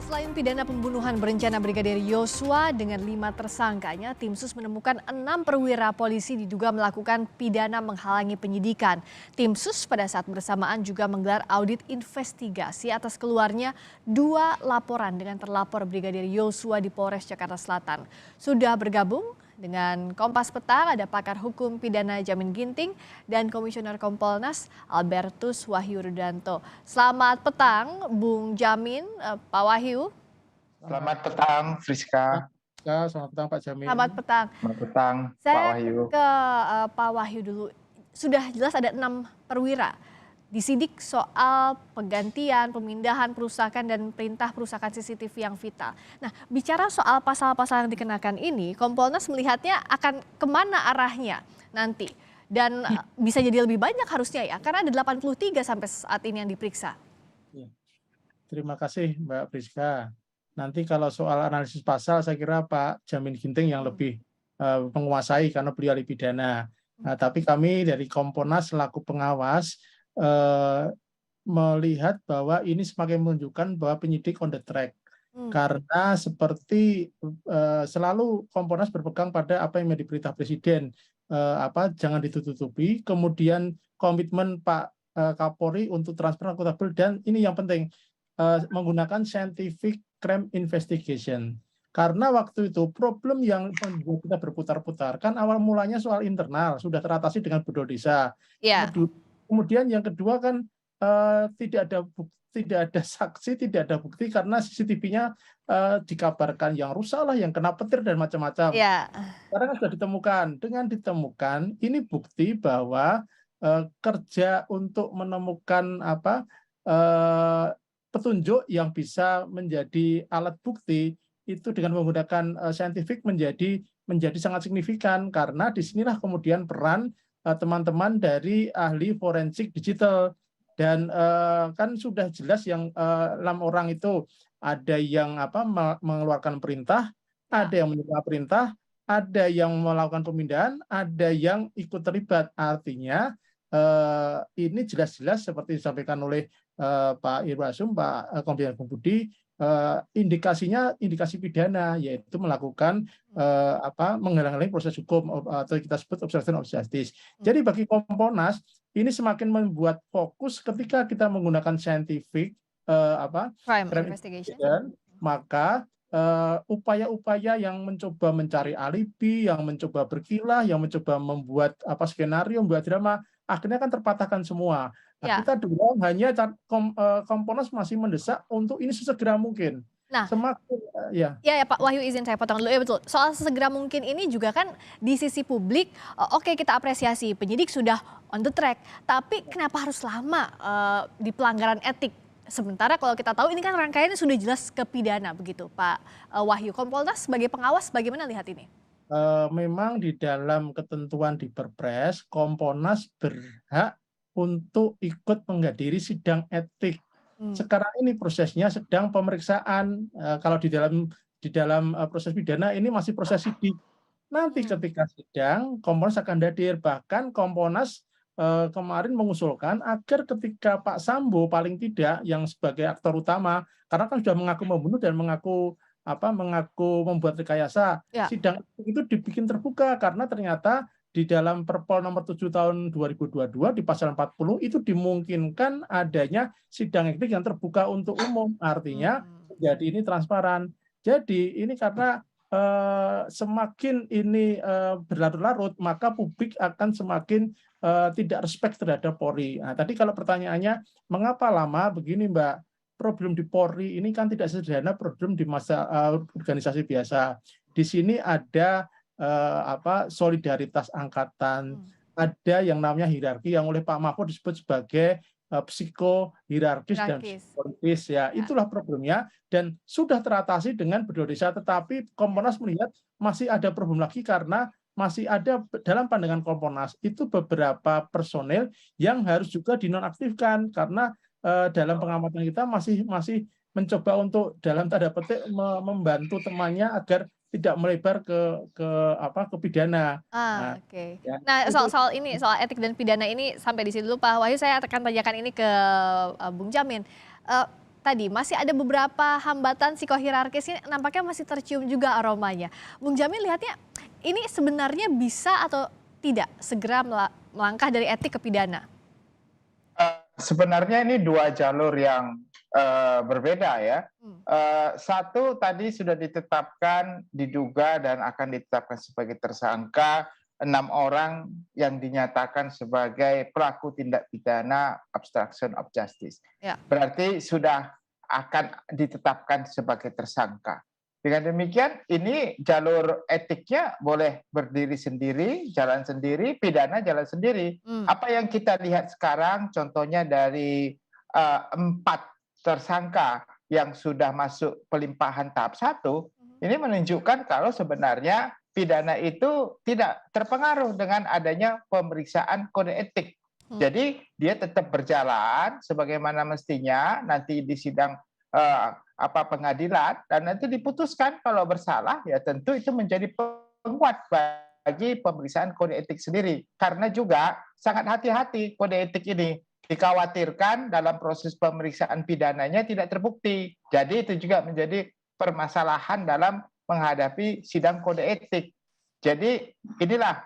Selain pidana pembunuhan berencana Brigadir Yosua dengan 5 tersangkanya, tim sus menemukan 6 perwira polisi diduga melakukan pidana menghalangi penyidikan. Tim sus pada saat bersamaan juga menggelar audit investigasi atas keluarnya 2 laporan dengan terlapor Brigadir Yosua di Polres Jakarta Selatan. Sudah bergabung dengan Kompas Petang ada pakar hukum pidana Jamin Ginting dan Komisioner Kompolnas Albertus Wahyu Rudanto. Selamat petang, Bung Jamin, Pak Wahyu. Selamat petang, Friska. Selamat petang Pak Jamin. Selamat petang. Selamat petang, Pak Saya Wahyu. ke Pak Wahyu dulu. Sudah jelas ada 6 perwira disidik soal penggantian, pemindahan, perusakan, dan perintah perusakan CCTV yang vital. Nah, bicara soal pasal-pasal yang dikenakan ini, Kompolnas melihatnya akan kemana arahnya nanti? Dan bisa jadi lebih banyak harusnya ya, karena ada 83 sampai saat ini yang diperiksa. Terima kasih Mbak Priska. Nanti kalau soal analisis pasal, saya kira Pak Jamin Ginting yang lebih menguasai karena beliau ahli pidana. Nah, tapi kami dari Kompolnas selaku pengawas, melihat bahwa ini semakin menunjukkan bahwa penyidik on the track. Karena seperti selalu Kompolnas berpegang pada apa yang menjadi perintah Presiden, jangan ditutupi, kemudian komitmen Pak Kapolri untuk transparan, akuntabel, dan ini yang penting, menggunakan scientific crime investigation. Karena waktu itu problem yang membuat kita berputar-putar, kan awal mulanya soal internal, sudah teratasi dengan Budol Desa. Ya. Kemudian yang kedua kan tidak ada saksi, tidak ada bukti karena CCTV-nya dikabarkan yang rusak lah, yang kena petir dan macam-macam. Ya. Sekarang kan sudah ditemukan. Dengan ditemukan, ini bukti bahwa kerja untuk menemukan petunjuk yang bisa menjadi alat bukti itu dengan menggunakan scientific menjadi sangat signifikan, karena disinilah kemudian peran teman-teman dari ahli forensik digital. Dan kan sudah jelas yang 6 orang itu ada yang mengeluarkan perintah, ada yang menyerah perintah, ada yang melakukan pemindahan, ada yang ikut terlibat. Artinya ini jelas-jelas seperti disampaikan oleh Pak Irwasum, Pak Komjen Budi, indikasinya indikasi pidana, yaitu melakukan menghalang-halangi proses hukum atau kita sebut obstruction of justice. Jadi bagi Kompolnas ini semakin membuat fokus ketika kita menggunakan scientific crime investigation, maka upaya-upaya yang mencoba mencari alibi, yang mencoba berkilah, yang mencoba membuat skenario, membuat drama, akhirnya kan terpatahkan semua. Nah, kita dorong hanya Kompolnas masih mendesak untuk ini sesegera mungkin. Nah, semakin ya Pak Wahyu, izin saya potong dulu ya, betul. Soal sesegera mungkin ini juga kan di sisi publik, oke, kita apresiasi penyidik sudah on the track, tapi kenapa harus lama di pelanggaran etik? Sementara kalau kita tahu ini kan rangkaiannya sudah jelas ke pidana begitu, Pak Wahyu. Kompolnas sebagai pengawas bagaimana lihat ini? Memang di dalam ketentuan di Perpres, Kompolnas berhak untuk ikut menghadiri sidang etik. Sekarang ini prosesnya sedang pemeriksaan. Kalau di dalam proses pidana ini masih proses sidik. Nanti ketika sidang, Kompolnas akan hadir. Bahkan Kompolnas kemarin mengusulkan agar ketika Pak Sambo paling tidak yang sebagai aktor utama, karena kan sudah mengaku membunuh dan mengaku membuat rekayasa, sidang itu dibikin terbuka, karena ternyata di dalam Perpol nomor 7 tahun 2022 di pasal 40 itu dimungkinkan adanya sidang etik yang terbuka untuk umum, artinya jadi ini transparan. Jadi ini karena semakin ini berlarut-larut, maka publik akan semakin tidak respect terhadap Polri. Nah, tadi kalau pertanyaannya mengapa lama begini, Mbak? Problem di Polri ini kan tidak sederhana problem di masa organisasi biasa. Di sini ada solidaritas angkatan, ada yang namanya hierarki yang oleh Pak Mahfud disebut sebagai psikohierarkis dan psikologis, ya. Itulah problemnya dan sudah teratasi dengan Budol Desa, tetapi Kompolnas melihat masih ada problem lagi karena masih ada dalam pandangan Kompolnas itu beberapa personel yang harus juga dinonaktifkan, karena dalam pengamatan kita masih mencoba untuk dalam tanda petik membantu temannya agar tidak melebar ke pidana. Oke. Nah, soal etik dan pidana ini sampai di situ dulu, Pak Wahyu. Saya akan tanyakan ini ke Bung Jamin. tadi masih ada beberapa hambatan psikohierarkis ini nampaknya masih tercium juga aromanya. Bung Jamin lihatnya ini sebenarnya bisa atau tidak segera melangkah dari etik ke pidana? Sebenarnya ini dua jalur yang berbeda ya. Satu tadi sudah ditetapkan, diduga dan akan ditetapkan sebagai tersangka 6 orang yang dinyatakan sebagai pelaku tindak pidana obstruction of justice. Ya. Berarti sudah akan ditetapkan sebagai tersangka. Dengan demikian, ini jalur etiknya boleh berdiri sendiri, jalan sendiri, pidana jalan sendiri. Apa yang kita lihat sekarang, contohnya dari 4 tersangka yang sudah masuk pelimpahan tahap 1, ini menunjukkan kalau sebenarnya pidana itu tidak terpengaruh dengan adanya pemeriksaan kode etik. Jadi dia tetap berjalan sebagaimana mestinya nanti di sidang pengadilan dan nanti diputuskan kalau bersalah ya tentu itu menjadi penguat bagi pemeriksaan kode etik sendiri. Karena juga sangat hati-hati kode etik ini dikhawatirkan dalam proses pemeriksaan pidananya tidak terbukti. Jadi itu juga menjadi permasalahan dalam menghadapi sidang kode etik. Jadi inilah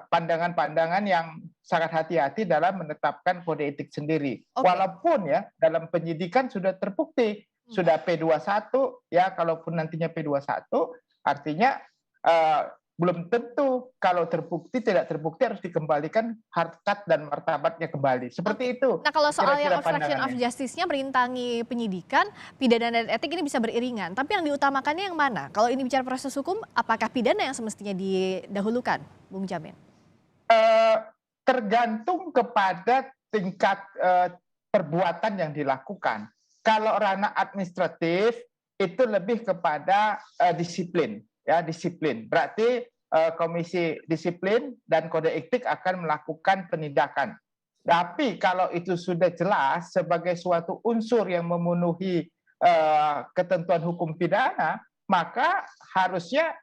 pandangan-pandangan yang sangat hati-hati dalam menetapkan kode etik sendiri. Walaupun ya dalam penyidikan sudah terbukti, sudah P21 ya, kalaupun nantinya P21 artinya belum tentu kalau terbukti tidak terbukti harus dikembalikan harkat dan martabatnya kembali. Seperti itu. Nah, kalau soal yang kira-kira obstruction of pandangannya. justice-nya merintangi penyidikan, pidana dan etik ini bisa beriringan. Tapi yang diutamakannya yang mana? Kalau ini bicara proses hukum, apakah pidana yang semestinya didahulukan, Bung Jamin? Tergantung kepada tingkat perbuatan yang dilakukan. Kalau ranah administratif itu lebih kepada disiplin, ya disiplin. Berarti Komisi Disiplin dan Kode Etik akan melakukan penindakan. Tapi kalau itu sudah jelas sebagai suatu unsur yang memenuhi ketentuan hukum pidana, maka harusnya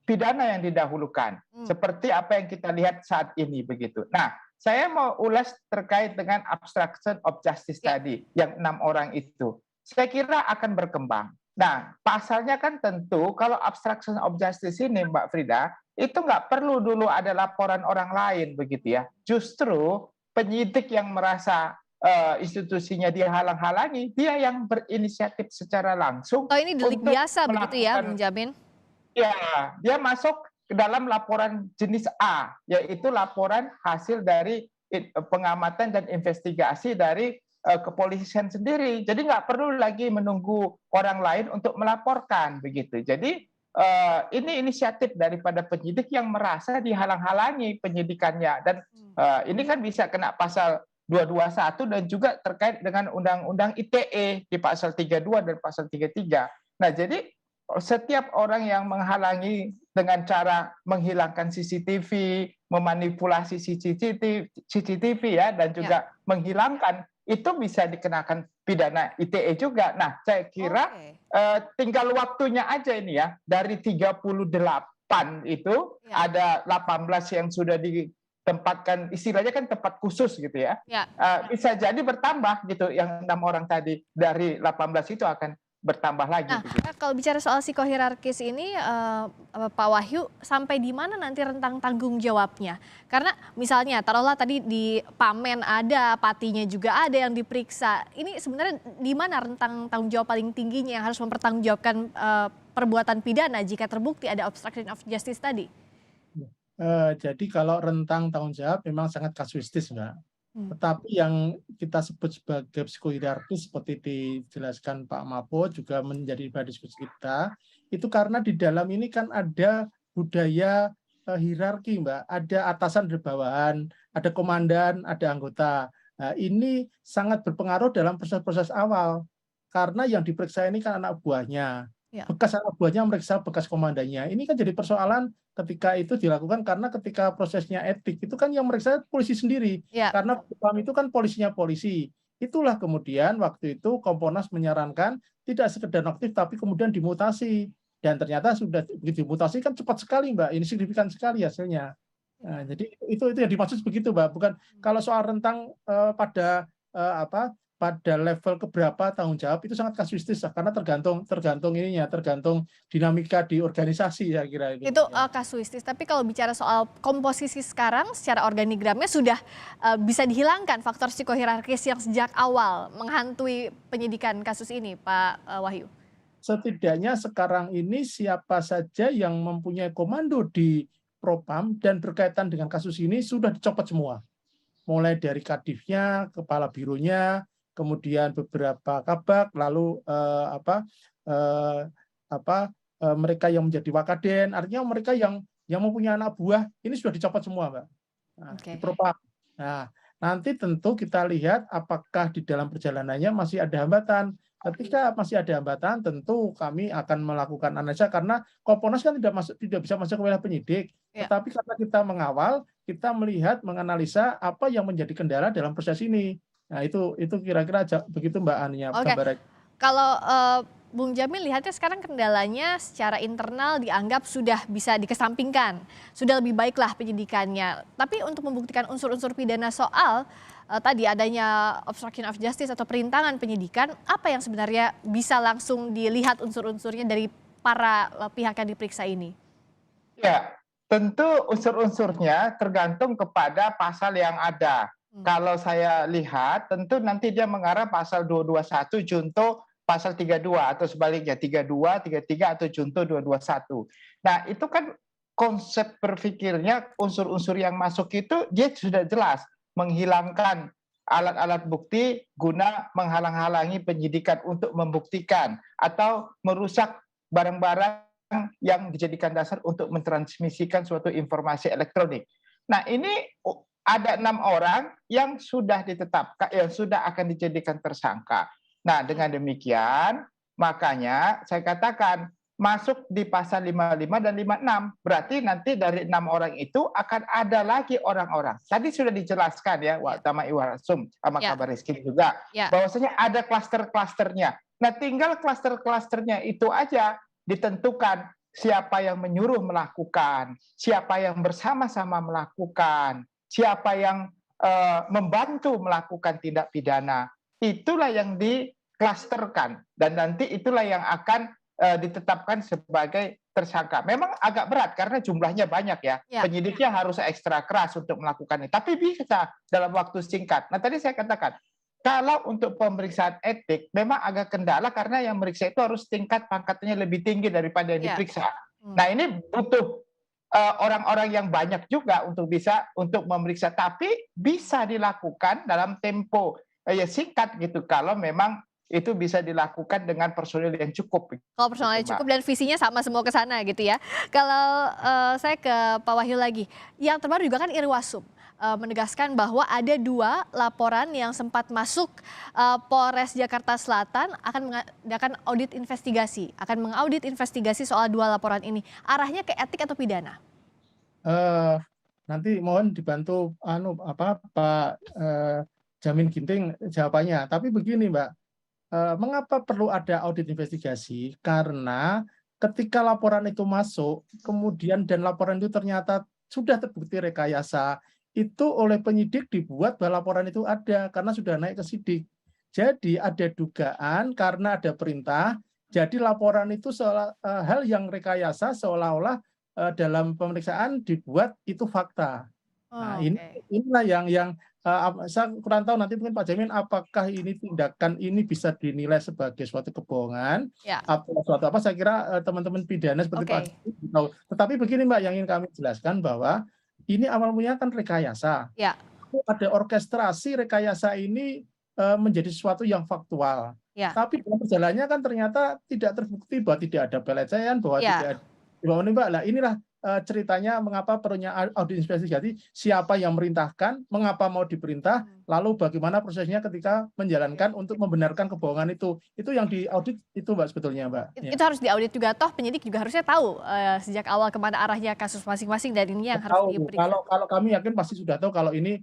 pidana yang didahulukan. Seperti apa yang kita lihat saat ini begitu. Nah, saya mau ulas terkait dengan obstruction of justice tadi, yang 6 orang itu. Saya kira akan berkembang. Nah, pasalnya kan tentu kalau obstruction of justice ini, Mbak Frida, itu nggak perlu dulu ada laporan orang lain begitu ya. Justru penyidik yang merasa institusinya dihalang-halangi, dia yang berinisiatif secara langsung. Oh, ini delik untuk biasa begitu ya, melakukan- Bung Jamin? Ya, dia masuk ke dalam laporan jenis A, yaitu laporan hasil dari pengamatan dan investigasi dari kepolisian sendiri. Jadi nggak perlu lagi menunggu orang lain untuk melaporkan begitu. Jadi ini inisiatif daripada penyidik yang merasa dihalang-halangi penyidikannya, dan ini kan bisa kena pasal 221 dan juga terkait dengan Undang-Undang ITE di pasal 32 dan pasal 33. Nah, jadi setiap orang yang menghalangi dengan cara menghilangkan CCTV, memanipulasi CCTV ya, dan juga menghilangkan, itu bisa dikenakan pidana ITE juga. Nah, saya kira tinggal waktunya aja ini ya. Dari 38 itu ada 18 yang sudah ditempatkan, istilahnya kan tempat khusus gitu ya. Bisa jadi bertambah gitu, yang 6 orang tadi dari 18 itu akan bertambah lagi. Nah, kalau bicara soal psikohierarkis ini, Pak Wahyu, sampai di mana nanti rentang tanggung jawabnya? Karena misalnya, taruhlah tadi di Pamen ada, Patinya juga ada yang diperiksa. Ini sebenarnya di mana rentang tanggung jawab paling tingginya yang harus mempertanggungjawabkan perbuatan pidana jika terbukti ada obstruction of justice tadi? Jadi kalau rentang tanggung jawab memang sangat kasuistis, Mbak. Tetapi yang kita sebut sebagai psikohierarkis seperti dijelaskan Pak Mapo juga menjadi bahan diskusi kita, itu karena di dalam ini kan ada budaya hierarki, Mbak. Ada atasan, ada bawahan, ada komandan, ada anggota. Nah, ini sangat berpengaruh dalam proses-proses awal karena yang diperiksa ini kan anak buahnya. Bekas anak buahnya meriksa bekas komandannya. Ini kan jadi persoalan ketika itu dilakukan karena ketika prosesnya etik itu kan yang meriksa polisi sendiri. Karena itu kan polisinya polisi. Itulah kemudian waktu itu Kompolnas menyarankan tidak sekedar nonaktif tapi kemudian dimutasi. Dan ternyata sudah begitu dimutasi kan cepat sekali, Mbak. Ini signifikan sekali hasilnya. Nah, jadi itu yang dimaksud begitu, Mbak. Bukan kalau soal rentang pada pada level keberapa tanggung jawab itu sangat kasuistis karena tergantung ininya, tergantung dinamika di organisasi saya kira itu. Itu kasuistis, tapi kalau bicara soal komposisi sekarang secara organigramnya sudah bisa dihilangkan faktor psikohierarkis yang sejak awal menghantui penyidikan kasus ini, Pak Wahyu? Setidaknya sekarang ini siapa saja yang mempunyai komando di Propam dan berkaitan dengan kasus ini sudah dicopot semua. Mulai dari kadifnya, kepala bironya, kemudian beberapa kabak, lalu mereka yang menjadi wakaden, artinya mereka yang mempunyai anak buah ini sudah dicopot semua, Mbak. Nah, di Propam. Nah, nanti tentu kita lihat apakah di dalam perjalanannya masih ada hambatan. Ketika masih ada hambatan, tentu kami akan melakukan analisa karena Kompolnas kan tidak bisa masuk ke wilayah penyidik. Tetapi karena kita mengawal, kita melihat, menganalisa apa yang menjadi kendala dalam proses ini. Nah, itu kira-kira begitu Mbak Ania. Oke. Kalau Bung Jamin lihatnya sekarang kendalanya secara internal dianggap sudah bisa dikesampingkan, sudah lebih baiklah penyidikannya. Tapi untuk membuktikan unsur-unsur pidana soal tadi adanya obstruction of justice atau perintangan penyidikan, apa yang sebenarnya bisa langsung dilihat unsur-unsurnya dari para pihak yang diperiksa ini? Ya, tentu unsur-unsurnya tergantung kepada pasal yang ada. Kalau saya lihat, tentu nanti dia mengarah pasal 221 junto pasal 32 atau sebaliknya 32, 33 atau junto 221. Nah, itu kan konsep berpikirnya unsur-unsur yang masuk itu dia sudah jelas menghilangkan alat-alat bukti guna menghalang-halangi penyidikan untuk membuktikan atau merusak barang-barang yang dijadikan dasar untuk mentransmisikan suatu informasi elektronik. Nah, ini ada 6 orang yang sudah ditetapkan, yang sudah akan dijadikan tersangka. Nah, dengan demikian, makanya saya katakan masuk di pasal 55 dan 56. Berarti nanti dari 6 orang itu akan ada lagi orang-orang. Tadi sudah dijelaskan ya, sama Iwarasum, sama Kabar Reskrim juga, bahwasanya ada klaster-klasternya. Nah, tinggal klaster-klasternya itu aja ditentukan siapa yang menyuruh melakukan, siapa yang bersama-sama melakukan, siapa yang membantu melakukan tindak pidana. Itulah yang diklasterkan dan nanti itulah yang akan ditetapkan sebagai tersangka. Memang agak berat karena jumlahnya banyak ya. Penyidiknya harus ekstra keras untuk melakukan ini. Tapi bisa dalam waktu singkat. Nah, tadi saya katakan, kalau untuk pemeriksaan etik memang agak kendala karena yang meriksa itu harus tingkat pangkatnya lebih tinggi daripada yang diperiksa. Nah, ini butuh orang-orang yang banyak juga untuk memeriksa, tapi bisa dilakukan dalam tempo singkat gitu kalau memang itu bisa dilakukan dengan personil yang cukup. Kalau personilnya cukup dan visinya sama semua ke sana gitu ya. Kalau saya ke Pak Wahyu lagi, yang terbaru juga kan Irwasum menegaskan bahwa ada 2 laporan yang sempat masuk Polres Jakarta Selatan akan mengadakan audit investigasi, akan mengaudit investigasi soal 2 laporan ini. Arahnya ke etik atau pidana? Nanti mohon dibantu Pak Jamin Ginting jawabannya. Tapi begini Mbak, mengapa perlu ada audit investigasi? Karena ketika laporan itu masuk, kemudian dan laporan itu ternyata sudah terbukti rekayasa, itu oleh penyidik dibuat bahwa laporan itu ada karena sudah naik ke sidik. Jadi ada dugaan karena ada perintah, jadi laporan itu hal yang rekayasa seolah-olah dalam pemeriksaan dibuat itu fakta. Nah, inilah yang saya kurang tahu nanti mungkin Pak Jamin apakah ini tindakan ini bisa dinilai sebagai suatu kebohongan atau suatu apa, saya kira teman-teman pidana seperti Pak Jamin tahu. Tetapi begini Mbak yang ingin kami jelaskan bahwa ini awal mulanya kan rekayasa. Ada orkestrasi rekayasa ini menjadi sesuatu yang faktual. Tapi dalam perjalanannya kan ternyata tidak terbukti bahwa tidak ada pelecehan, bahwa tidak ada Mbak. Nah, inilah ceritanya mengapa perlunya audit investigasi, siapa yang merintahkan, mengapa mau diperintah, lalu bagaimana prosesnya ketika menjalankan untuk membenarkan kebohongan itu yang diaudit itu Mbak sebetulnya Mbak. Itu harus diaudit juga, toh penyidik juga harusnya tahu sejak awal kemana arahnya kasus masing-masing dan ini yang harus diperiksa. Kalau kami yakin pasti sudah tahu kalau ini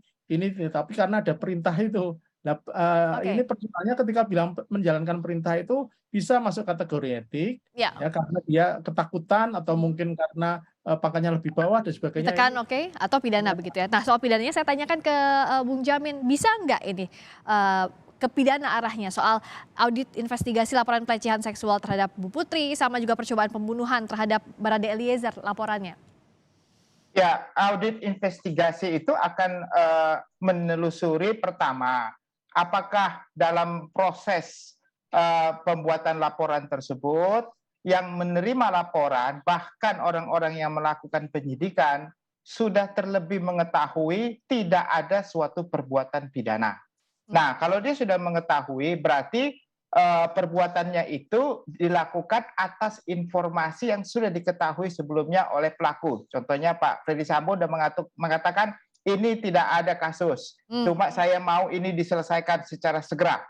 tapi karena ada perintah itu. Nah, ini persoalannya ketika bilang menjalankan perintah itu bisa masuk kategori etik ya karena dia ketakutan atau mungkin karena pangkatnya lebih bawah dan sebagainya. Ditekan, atau pidana begitu ya. Nah, soal pidananya saya tanyakan ke Bung Jamin, bisa nggak ini ke pidana arahnya soal audit investigasi laporan pelecehan seksual terhadap Bu Putri sama juga percobaan pembunuhan terhadap Barada Eliezer laporannya? Ya, audit investigasi itu akan menelusuri pertama, apakah dalam proses pembuatan laporan tersebut yang menerima laporan, bahkan orang-orang yang melakukan penyidikan, sudah terlebih mengetahui tidak ada suatu perbuatan pidana. Nah, kalau dia sudah mengetahui, berarti perbuatannya itu dilakukan atas informasi yang sudah diketahui sebelumnya oleh pelaku. Contohnya Pak Ferdy Sambo sudah mengatakan ini tidak ada kasus, cuma saya mau ini diselesaikan secara segera.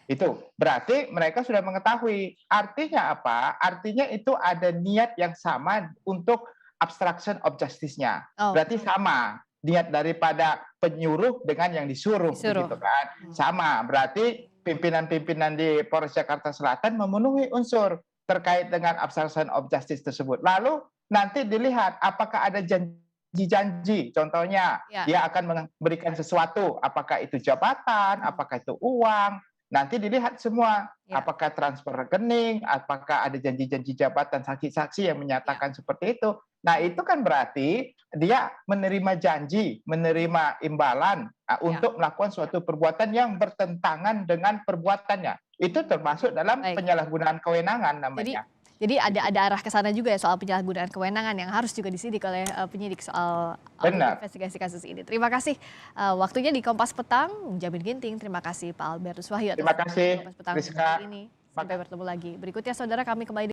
Itu berarti mereka sudah mengetahui. Artinya apa? Artinya itu ada niat yang sama untuk obstruction of justice-nya. Berarti sama niat daripada penyuruh dengan yang disuruh. Begitu kan? Sama. Berarti pimpinan-pimpinan di Polres Jakarta Selatan memenuhi unsur terkait dengan obstruction of justice tersebut. Lalu nanti dilihat apakah ada janji-janji. Contohnya dia akan memberikan sesuatu, apakah itu jabatan, apakah itu uang. Nanti dilihat semua, apakah transfer rekening, apakah ada janji-janji jabatan, saksi-saksi yang menyatakan seperti itu. Nah, itu kan berarti dia menerima janji, menerima imbalan untuk melakukan suatu perbuatan yang bertentangan dengan perbuatannya. Itu termasuk dalam penyalahgunaan kewenangan namanya. Jadi ada arah ke sana juga ya soal penyalahgunaan kewenangan yang harus juga disidik oleh penyidik soal investigasi kasus ini. Terima kasih waktunya di Kompas Petang, Jamin Ginting. Terima kasih Pak Albertus Wahyu atas Terima kasih, Kompas Petang Rizka. ini. Sampai bertemu lagi. Berikutnya saudara kami kembali